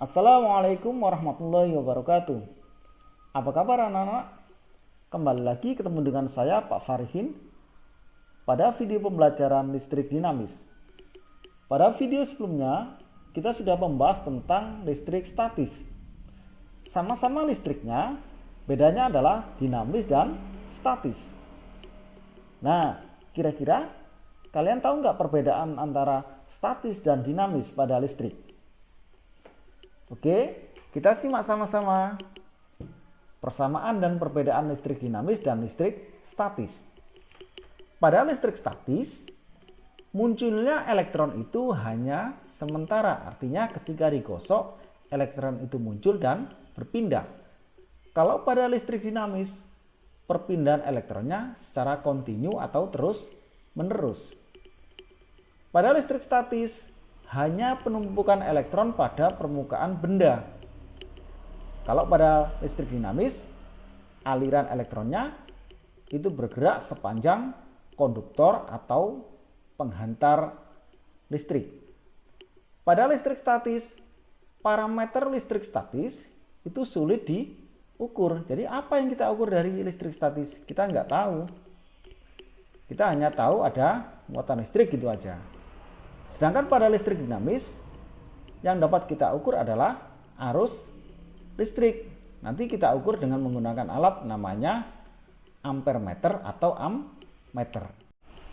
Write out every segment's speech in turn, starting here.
Assalamualaikum warahmatullahi wabarakatuh. Apa kabar anak-anak? Kembali lagi ketemu dengan saya Pak Farihin pada video pembelajaran listrik dinamis. Pada video sebelumnya kita sudah membahas tentang listrik statis. Sama-sama listriknya, bedanya adalah dinamis dan statis. Nah, kira-kira kalian tahu nggak perbedaan antara statis dan dinamis pada listrik? Oke, kita simak sama-sama persamaan dan perbedaan listrik dinamis dan listrik statis. Pada listrik statis, munculnya elektron itu hanya sementara, artinya ketika digosok, elektron itu muncul dan berpindah. Kalau pada listrik dinamis, perpindahan elektronnya secara kontinu atau terus-menerus. Pada listrik statis, hanya penumpukan elektron pada permukaan benda. Kalau pada listrik dinamis, aliran elektronnya itu bergerak sepanjang konduktor atau penghantar listrik. Pada listrik statis, parameter listrik statis itu sulit diukur. Jadi apa yang kita ukur dari listrik statis? Kita nggak tahu. Kita hanya tahu ada muatan listrik gitu aja. Sedangkan pada listrik dinamis, yang dapat kita ukur adalah arus listrik. Nanti kita ukur dengan menggunakan alat namanya ampermeter atau ammeter.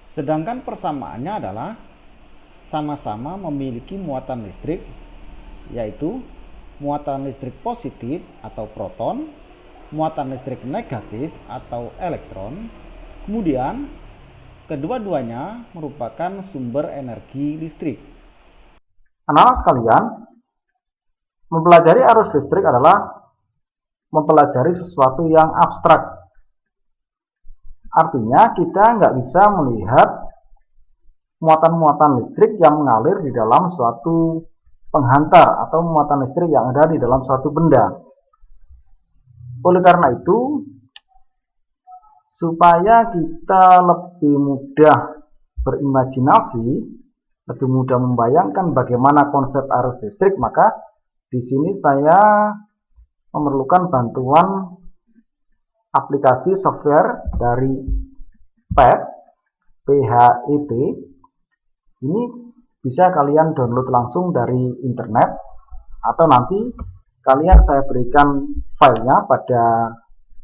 Sedangkan persamaannya adalah sama-sama memiliki muatan listrik, yaitu muatan listrik positif atau proton, muatan listrik negatif atau elektron, kemudian kedua-duanya merupakan sumber energi listrik. Anak-anak sekalian, mempelajari arus listrik adalah mempelajari sesuatu yang abstrak. Artinya kita nggak bisa melihat muatan-muatan listrik yang mengalir di dalam suatu penghantar atau muatan listrik yang ada di dalam suatu benda. Oleh karena itu, supaya kita lebih mudah berimajinasi, lebih mudah membayangkan bagaimana konsep arus listrik, maka di sini saya memerlukan bantuan aplikasi software dari PET. Ini bisa kalian download langsung dari internet, atau nanti kalian saya berikan filenya pada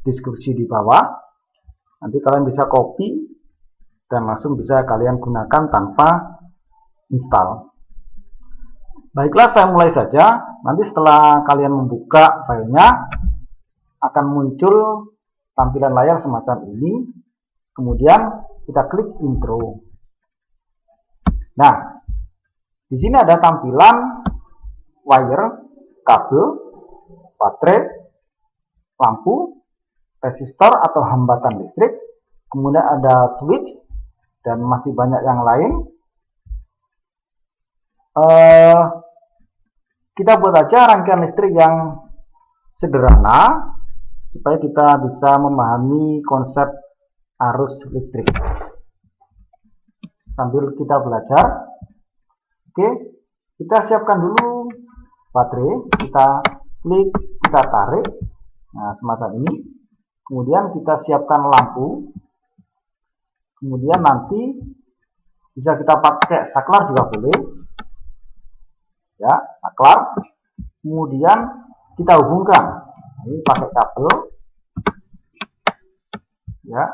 deskripsi di bawah. Nanti kalian bisa copy dan langsung bisa kalian gunakan tanpa install. Baiklah, saya mulai saja. Nanti setelah kalian membuka filenya, akan muncul tampilan layar semacam ini. Kemudian kita klik intro. Nah, di sini ada tampilan wire, kabel, baterai, lampu, resistor atau hambatan listrik, kemudian ada switch, dan masih banyak yang lain. Kita buat aja rangkaian listrik yang sederhana, supaya kita bisa memahami konsep arus listrik. Sambil kita belajar, oke, kita siapkan dulu baterai, kita klik, kita tarik, nah semacam ini. Kemudian kita siapkan lampu. Kemudian nanti bisa kita pakai saklar juga boleh. Ya, saklar. Kemudian kita hubungkan. Ini pakai kabel. Ya.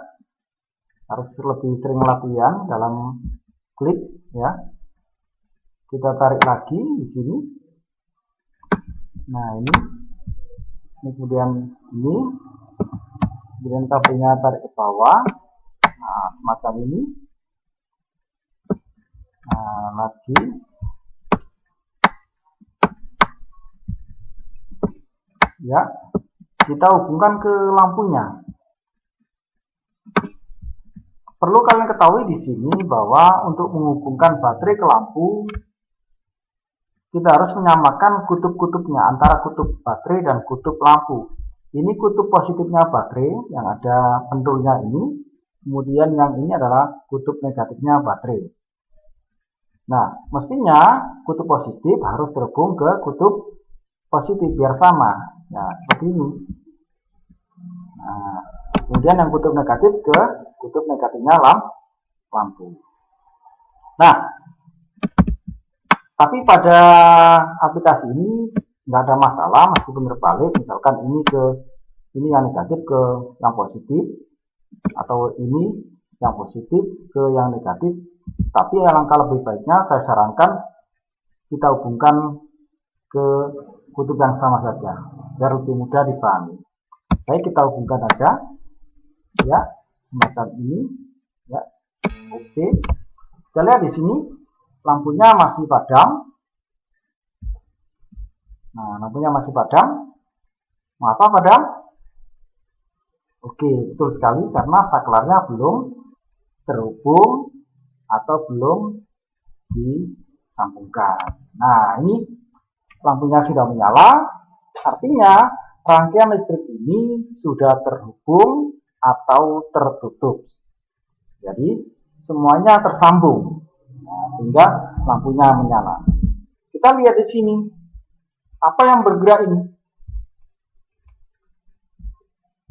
Harus lebih sering latihan dalam klik, ya. Kita tarik lagi di sini. Nah, ini kemudian ini. Kemudian kabelnya tarik ke bawah, nah semacam ini. Nah, lagi, ya, kita hubungkan ke lampunya. Perlu kalian ketahui di sini bahwa untuk menghubungkan baterai ke lampu, kita harus menyamakan kutub-kutubnya antara kutub baterai dan kutub lampu. Ini kutub positifnya baterai yang ada pentulnya ini, kemudian yang ini adalah kutub negatifnya baterai. Nah, mestinya kutub positif harus terhubung ke kutub positif biar sama. Nah, seperti ini. Nah, kemudian yang kutub negatif ke kutub negatifnya lampu. Nah, tapi pada aplikasi ini nggak ada masalah meskipun terbalik. Misalkan ini yang negatif ke yang positif, atau ini yang positif ke yang negatif. Tapi alangkah lebih baiknya saya sarankan kita hubungkan ke kutub yang sama saja biar lebih mudah dipahami. Baik, kita hubungkan aja ya semacam ini ya. Oke, kita lihat di sini lampunya masih padam. Nah, lampunya masih padam. Mengapa padam? Oke, betul sekali karena saklarnya belum terhubung atau belum disambungkan. Nah, ini lampunya sudah menyala, artinya rangkaian listrik ini sudah terhubung atau tertutup. Jadi semuanya tersambung, nah, sehingga lampunya menyala. Kita lihat di sini, apa yang bergerak ini?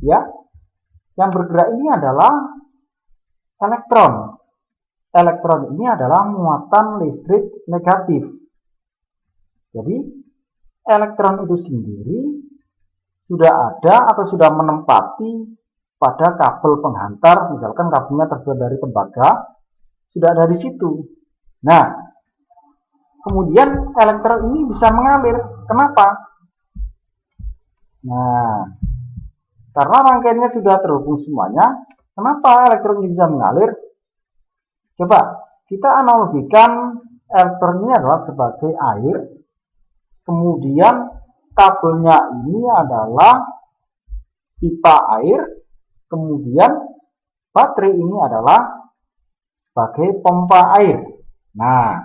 Ya, yang bergerak ini adalah elektron. Elektron ini adalah muatan listrik negatif. Jadi elektron itu sendiri sudah ada atau sudah menempati pada kabel penghantar, misalkan kabelnya terbuat dari tembaga, sudah ada di situ. Nah, kemudian elektron ini bisa mengalir. Kenapa? Nah, karena rangkaiannya sudah terhubung semuanya, kenapa elektron ini bisa mengalir? Coba kita analogikan elektron ini adalah sebagai air, kemudian kabelnya ini adalah pipa air, kemudian baterai ini adalah sebagai pompa air. Nah,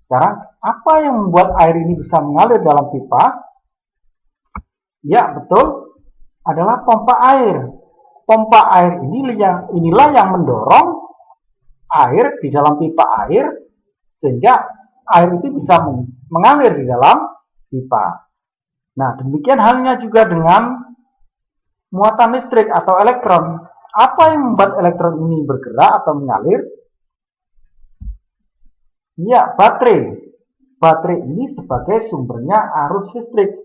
sekarang apa yang membuat air ini bisa mengalir dalam pipa? Ya, betul, adalah pompa air. Pompa air inilah yang mendorong air di dalam pipa air sehingga air itu bisa mengalir di dalam pipa. Nah, demikian halnya juga dengan muatan listrik atau elektron. Apa yang membuat elektron ini bergerak atau mengalir? Ya, baterai. Baterai ini sebagai sumbernya arus listrik.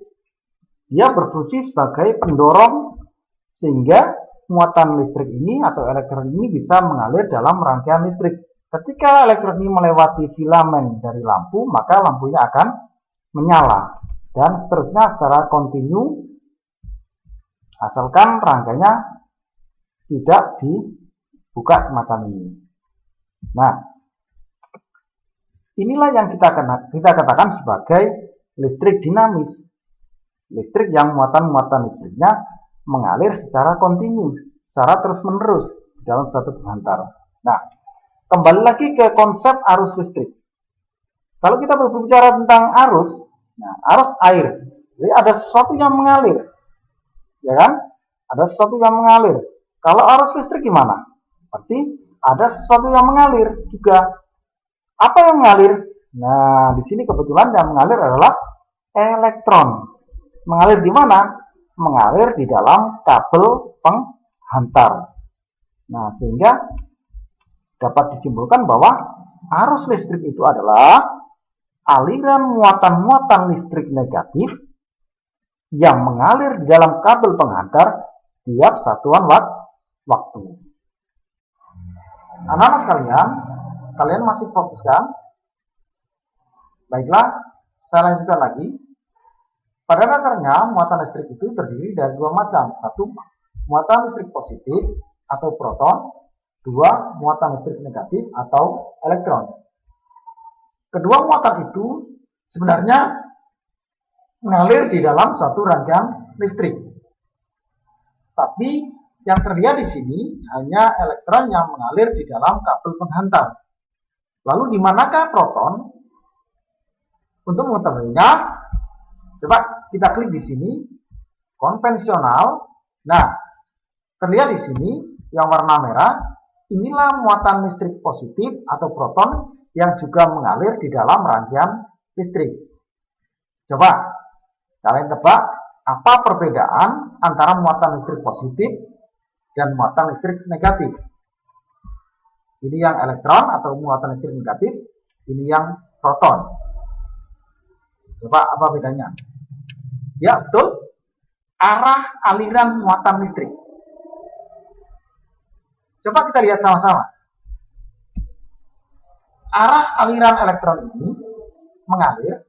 Dia berfungsi sebagai pendorong sehingga muatan listrik ini atau elektron ini bisa mengalir dalam rangkaian listrik. Ketika elektron ini melewati filamen dari lampu, maka lampunya akan menyala dan seterusnya secara kontinu asalkan rangkainya tidak dibuka semacam ini. Nah, inilah yang kita katakan sebagai listrik dinamis. Listrik yang muatan-muatan listriknya mengalir secara kontinu, secara terus-menerus di dalam suatu penghantar. Nah, kembali lagi ke konsep arus listrik. Kalau kita berbicara tentang arus, nah, arus air, jadi ada sesuatu yang mengalir, ya kan? Ada sesuatu yang mengalir. Kalau arus listrik gimana? Berarti ada sesuatu yang mengalir juga. Apa yang mengalir? Nah, di sini kebetulan yang mengalir adalah elektron. Mengalir di mana? Mengalir di dalam kabel penghantar. Nah, sehingga dapat disimpulkan bahwa arus listrik itu adalah aliran muatan-muatan listrik negatif yang mengalir di dalam kabel penghantar tiap satuan waktu. Anak-anak sekalian, kalian masih fokus kan? Baiklah, saya lanjutkan lagi. Pada dasarnya, muatan listrik itu terdiri dari dua macam. Satu, muatan listrik positif atau proton. Dua, muatan listrik negatif atau elektron. Kedua muatan itu sebenarnya mengalir di dalam suatu rangkaian listrik. Tapi yang terlihat di sini hanya elektron yang mengalir di dalam kabel penghantar. Lalu di manakah proton? Untuk mengetahuinya, coba kita klik di sini, konvensional. Nah, terlihat di sini yang warna merah, inilah muatan listrik positif atau proton yang juga mengalir di dalam rangkaian listrik. Coba Kalian tebak apa perbedaan antara muatan listrik positif dan muatan listrik negatif. Ini yang elektron atau muatan listrik negatif, ini yang proton. Coba apa bedanya? Ya, betul. Arah aliran muatan listrik. Coba kita lihat sama-sama. Arah aliran elektron ini mengalir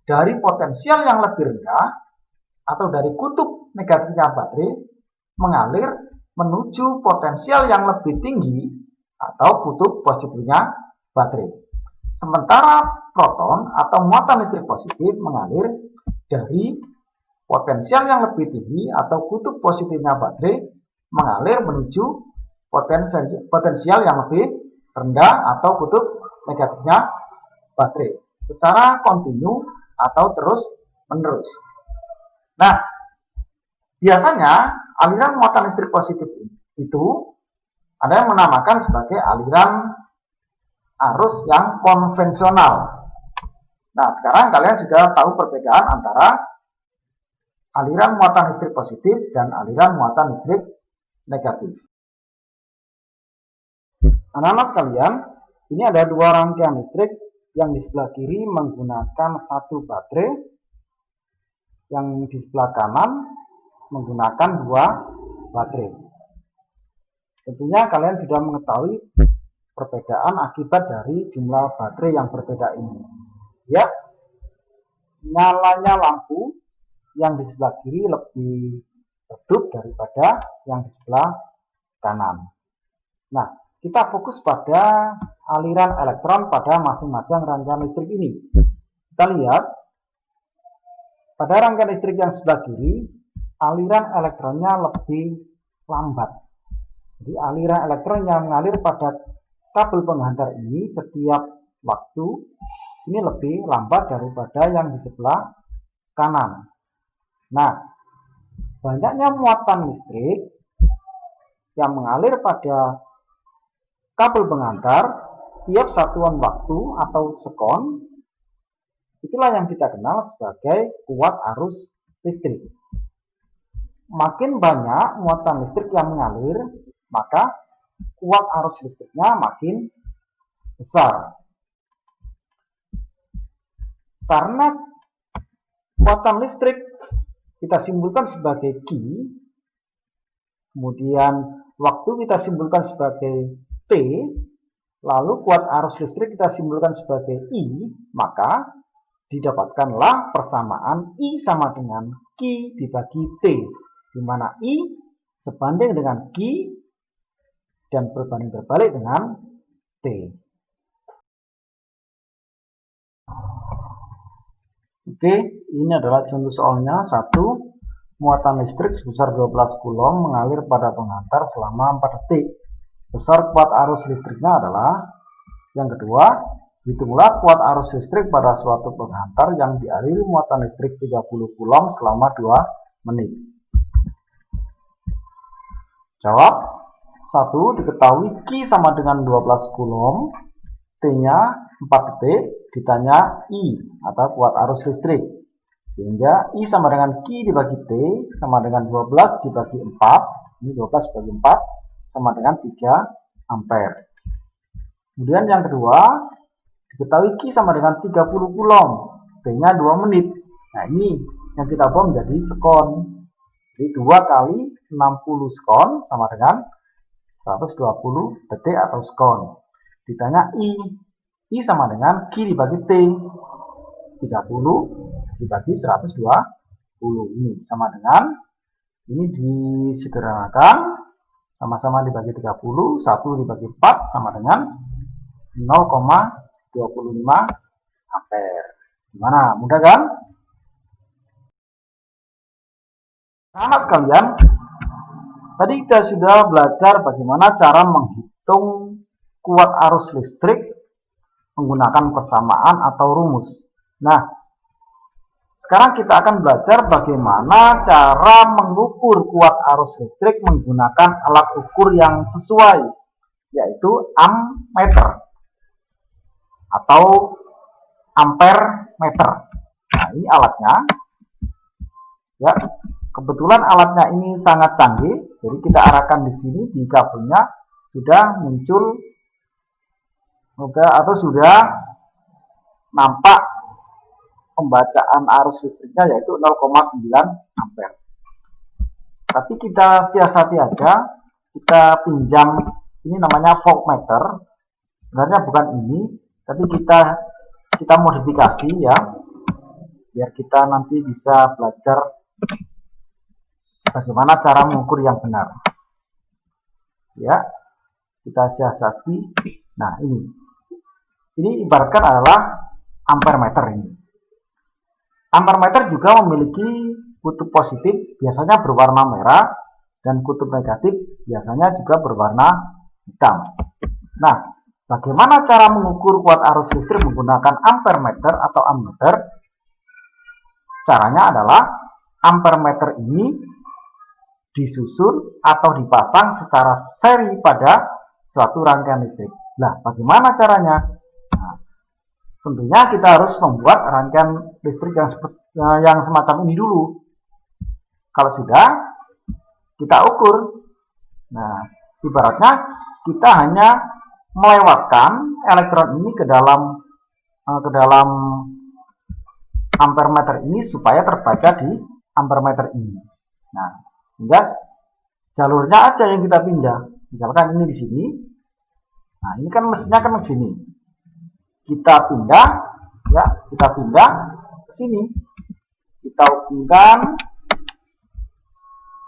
dari potensial yang lebih rendah atau dari kutub negatifnya baterai mengalir menuju potensial yang lebih tinggi atau kutub positifnya baterai. Sementara proton atau muatan listrik positif mengalir dari potensial yang lebih tinggi atau kutub positifnya baterai mengalir menuju potensial yang lebih rendah atau kutub negatifnya baterai secara kontinu atau terus menerus. Nah, biasanya aliran muatan listrik positif itu ada yang menamakan sebagai aliran arus yang konvensional. Nah, sekarang kalian sudah tahu perbedaan antara aliran muatan listrik positif dan aliran muatan listrik negatif. Anak-anak sekalian, ini ada dua rangkaian listrik yang di sebelah kiri menggunakan satu baterai, yang di sebelah kanan menggunakan dua baterai. Tentunya kalian sudah mengetahui perbedaan akibat dari jumlah baterai yang berbeda ini. Ya, nyalanya lampu yang di sebelah kiri lebih redup daripada yang di sebelah kanan. Nah, kita fokus pada aliran elektron pada masing-masing rangkaian listrik ini. Kita lihat pada rangkaian listrik yang sebelah kiri, aliran elektronnya lebih lambat. Jadi aliran elektron yang mengalir pada kabel penghantar ini setiap waktu ini lebih lambat daripada yang di sebelah kanan. Nah, banyaknya muatan listrik yang mengalir pada kabel penghantar tiap satuan waktu atau sekon, itulah yang kita kenal sebagai kuat arus listrik. Makin banyak muatan listrik yang mengalir, maka kuat arus listriknya makin besar. Karena muatan listrik kita simpulkan sebagai Q, kemudian waktu kita simpulkan sebagai T, lalu kuat arus listrik kita simpulkan sebagai I, maka didapatkanlah persamaan I sama dengan Q dibagi T, di mana I sebanding dengan Q dan berbanding terbalik dengan T. Oke, ini adalah contoh soalnya. 1. Muatan listrik sebesar 12 Coulomb mengalir pada penghantar selama 4 detik. Besar kuat arus listriknya adalah. Yang kedua, hitunglah kuat arus listrik pada suatu penghantar yang dialiri muatan listrik 30 Coulomb selama 2 menit. Jawab. 1. Diketahui Q sama dengan 12 Coulomb, T-nya 4 detik, ditanya I atau kuat arus listrik. Sehingga I sama dengan Q dibagi T sama dengan 12 dibagi 4. Ini 12 dibagi 4 sama dengan 3 ampere. Kemudian yang kedua, diketahui Q sama dengan 30 Coulomb, T-nya 2 menit. Nah, ini yang kita buat menjadi sekon. Jadi 2 kali 60 sekon sama dengan 120 detik atau sekon. Ditanya I sama dengan Q dibagi T, 30 dibagi 120. Ini sama dengan, ini disederhanakan, sama-sama dibagi 30, 1 dibagi 4 sama dengan 0,25 ampere. Gimana? Mudah kan? Anak sekalian, tadi kita sudah belajar bagaimana cara menghitung kuat arus listrik menggunakan persamaan atau rumus. Nah, sekarang kita akan belajar bagaimana cara mengukur kuat arus listrik menggunakan alat ukur yang sesuai, yaitu ammeter atau ampere meter. Nah, ini alatnya. Ya, kebetulan alatnya ini sangat canggih, jadi kita arahkan di sini di kabelnya sudah muncul atau sudah nampak pembacaan arus listriknya yaitu 0,9 ampere. Tapi kita siasati aja, kita pinjam ini namanya voltmeter. Sebenarnya bukan ini, tapi kita modifikasi ya, biar kita nanti bisa belajar bagaimana cara mengukur yang benar. Ya, kita siasati. Nah, ini ibaratkan adalah ampere meter ini. Ampere meter juga memiliki kutub positif biasanya berwarna merah dan kutub negatif biasanya juga berwarna hitam. Nah, bagaimana cara mengukur kuat arus listrik menggunakan ampere meter atau ammeter? Caranya adalah ampere meter ini disusun atau dipasang secara seri pada suatu rangkaian listrik. Nah, bagaimana caranya? Nah, tentunya kita harus membuat rangkaian listrik yang semacam ini dulu. Kalau sudah, kita ukur. Nah, ibaratnya kita hanya melewatkan elektron ini ke dalam ampere meter ini supaya terbaca di ampere meter ini. Nah, sehingga jalurnya aja yang kita pindah. Misalkan ini di sini. Nah, ini kan mestinya kan ke sini. Kita pindah, ya, kita pindah ke sini. Kita hubungkan.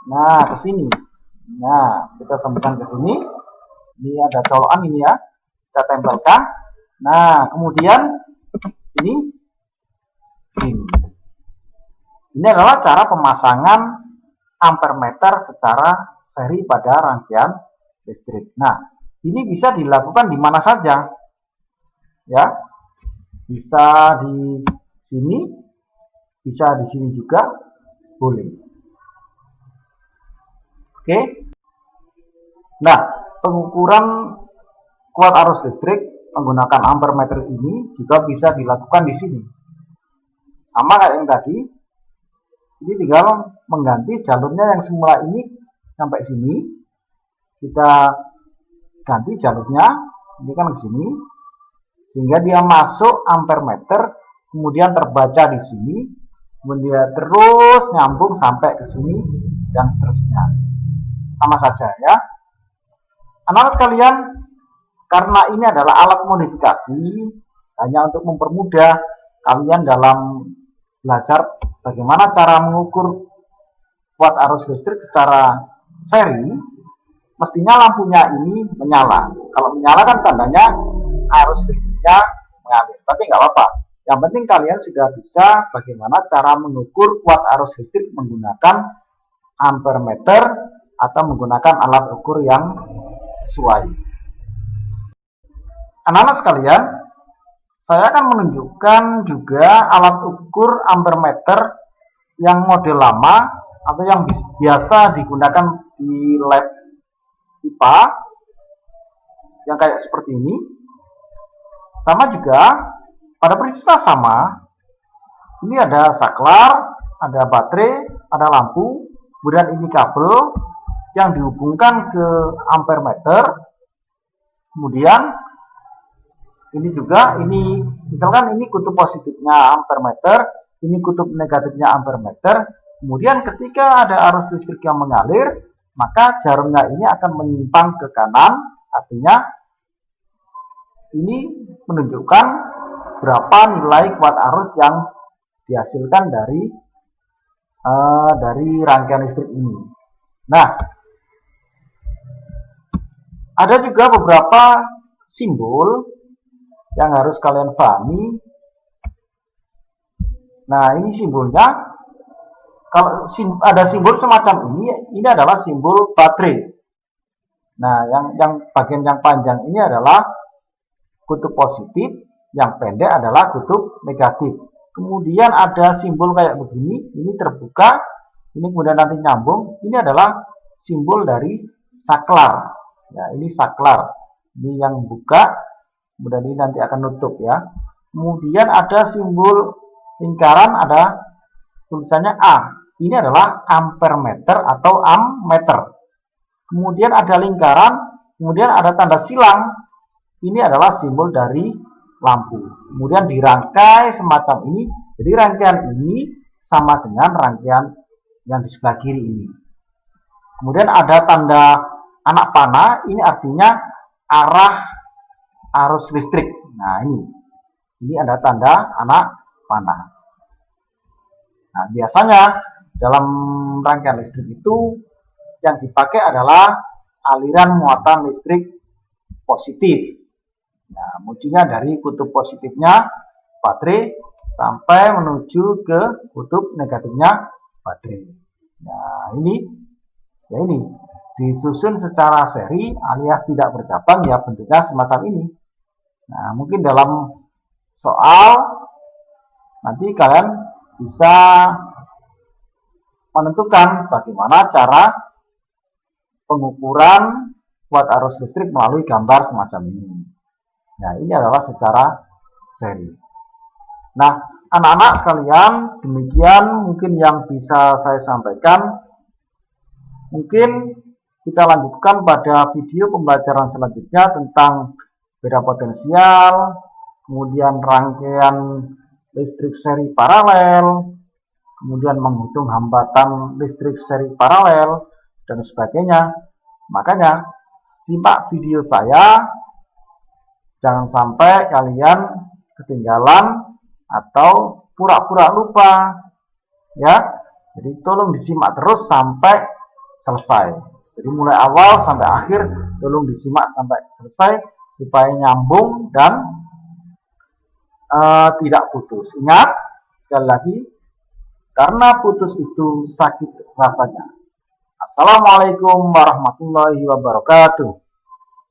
Nah, ke sini. Nah, kita sambungkan ke sini. Ini ada colokan ini ya. Kita tempelkan. Nah, kemudian ini sini. Ini adalah cara pemasangan ampere meter secara seri pada rangkaian listrik. Nah, ini bisa dilakukan di mana saja. Ya. Bisa di sini, bisa di sini juga boleh. Oke. Nah, pengukuran kuat arus listrik menggunakan ampere meter ini juga bisa dilakukan di sini. Sama kayak yang tadi. Ini tinggal mengganti jalurnya yang semula ini sampai sini. Kita ganti jalurnya, ini kan ke sini. Sehingga dia masuk ampere meter, kemudian terbaca di sini, kemudian terus nyambung sampai ke sini dan seterusnya. Sama saja ya. Anak-anak sekalian, karena ini adalah alat modifikasi, hanya untuk mempermudah kalian dalam belajar bagaimana cara mengukur kuat arus listrik secara seri, mestinya lampunya ini menyala. Kalau menyala kan tandanya arus listriknya mengalir. Tapi nggak apa-apa. Yang penting kalian sudah bisa bagaimana cara mengukur kuat arus listrik menggunakan ampere meter atau menggunakan alat ukur yang sesuai. Anak-anak sekalian, saya akan menunjukkan juga alat ukur ampere meter yang model lama atau yang biasa digunakan di lab IPA yang kayak seperti ini. Sama juga, pada prinsipnya sama. Ini ada saklar, ada baterai, ada lampu, kemudian ini kabel yang dihubungkan ke ampere meter. Kemudian ini juga, ini misalkan ini kutub positifnya ampere meter, ini kutub negatifnya ampere meter. Kemudian ketika ada arus listrik yang mengalir, maka jarumnya ini akan menyimpang ke kanan, artinya ini menunjukkan berapa nilai kuat arus yang dihasilkan dari rangkaian listrik ini. Nah, ada juga beberapa simbol yang harus kalian pahami. Nah, ini simbolnya. Kalau ada simbol semacam ini adalah simbol baterai. Nah, yang bagian yang panjang ini adalah kutub positif, yang pendek adalah kutub negatif. Kemudian ada simbol kayak begini, ini terbuka, ini kemudian nanti nyambung. Ini adalah simbol dari saklar. Ya, ini saklar. Ini yang buka, kemudian ini nanti akan nutup ya. Kemudian ada simbol lingkaran, ada tulisannya A. ini adalah ampermeter atau ammeter. Kemudian ada lingkaran, kemudian ada tanda silang. Ini adalah simbol dari lampu. Kemudian dirangkai semacam ini. Jadi rangkaian ini sama dengan rangkaian yang di sebelah kiri ini. Kemudian ada tanda anak panah. Ini artinya arah arus listrik. Nah, ini ada tanda anak panah. Nah, biasanya dalam rangkaian listrik itu yang dipakai adalah aliran muatan listrik positif. Nah, munculnya dari kutub positifnya baterai sampai menuju ke kutub negatifnya baterai. Nah, ini disusun secara seri alias tidak bercabang, ya bentuknya semacam ini. Nah, mungkin dalam soal nanti kalian bisa menentukan bagaimana cara pengukuran kuat arus listrik melalui gambar semacam ini. Nah, ini adalah secara seri. Nah, anak-anak sekalian, demikian mungkin yang bisa saya sampaikan. Mungkin kita lanjutkan pada video pembelajaran selanjutnya tentang beda potensial, kemudian rangkaian listrik seri paralel, kemudian menghitung hambatan listrik seri paralel, dan sebagainya. Makanya simak video saya, jangan sampai kalian ketinggalan atau pura-pura lupa, ya. Jadi tolong disimak terus sampai selesai. Jadi mulai awal sampai akhir tolong disimak sampai selesai supaya nyambung dan tidak putus. Ingat sekali lagi, karena putus itu sakit rasanya. Assalamualaikum warahmatullahi wabarakatuh.